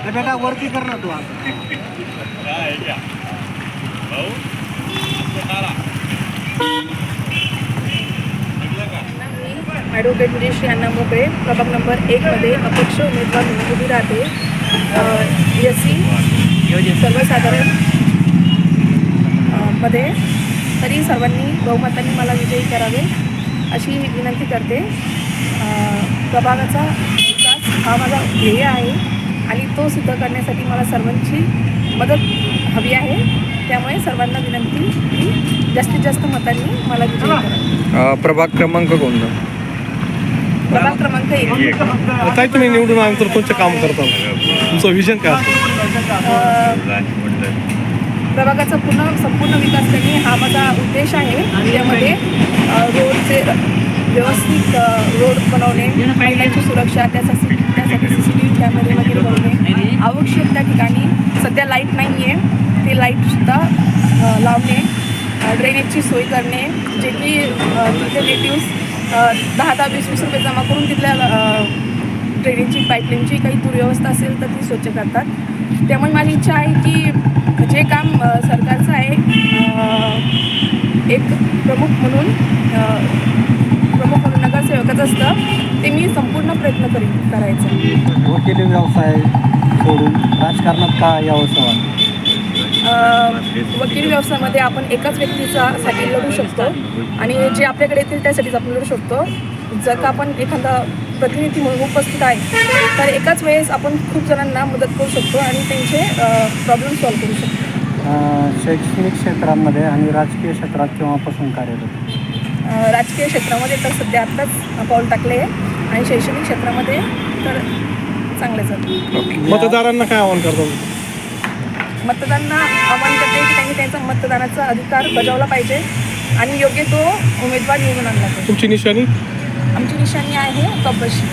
बेटा वरती कर ना तू आता. ॲडव्होकेट गिरीश यांना मोकळे प्रभाग नंबर 1 मध्ये अपक्ष उमेदवार म्हणून उभी राहते. SC सर्वसाधारण मध्ये तरी सर्वांनी बहुमतांनी मला विजयी करावे अशी विनंती करते. प्रभागाचा विकास हा माझा ध्येय आहे आणि तो सिद्ध करण्यासाठी मला सर्वांची मदत हवी आहे. त्यामुळे सर्वांना विनंती की जास्तीत जास्त मतांनी मला विजयी करावे. प्रभाग क्रमांक कोणता? प्रभाग क्रमांक 1. ताई, तुम्ही निवडून आल्यानंतर कोणतं काम करता? तुमचं विजन काय असतं? प्रभागाचा संपूर्ण विकास करणे हा माझा उद्देश आहे. यामध्ये रोडचे व्यवस्थित रोड बनवणे, महिलांची सुरक्षा, त्यासाठी CCTV कॅमेरे वगैरे बनवणे, आवश्यक त्या ठिकाणी सध्या लाईट नाही आहे ते लाईटसुद्धा लावणे, ड्रेनेजची सोय करणे, जे की तिथले नेटिव्स 10-20 रुपये जमा करून तिथल्या ड्रेनेजची पाईपलाईनची काही दुर्व्यवस्था असेल तर ती स्वच्छ करतात. त्यामुळे माझी इच्छा आहे की जे काम सरकारचं आहे एक प्रमुख म्हणून नगरसेवकाचं असतं ते मी संपूर्ण प्रयत्न करायचा. वकिली व्यवसाय सोडून राजकारणात का यावंसं वाटतं? वकील व्यवसायामध्ये आपण एकाच व्यक्तीसाठी लढू शकतो आणि जे आपल्याकडे येतील त्यासाठीच आपण लढू शकतो. जर का आपण एखादा प्रतिनिधी म्हणून उपस्थित आहे तर एकाच वेळेस आपण खूप जणांना मदत करू शकतो आणि त्यांचे प्रॉब्लेम सॉल्व्ह करू शकतो. शैक्षणिक क्षेत्रामध्ये आणि राजकीय क्षेत्रात केव्हापासून कार्यरत? राजकीय क्षेत्रामध्ये तर सध्या आत्ताच पाऊल टाकले आहे आणि शैक्षणिक क्षेत्रामध्ये तर चांगले जातं. मतदारांना काय आवाहन करतो? मतदारांना आवाहन करते की त्यांनी त्यांचा मतदानाचा अधिकार बजावला पाहिजे आणि योग्य तो उमेदवार निवडून आणला पाहिजे. तुमची निशाणी? आमची निशाणी आहे कपबशी.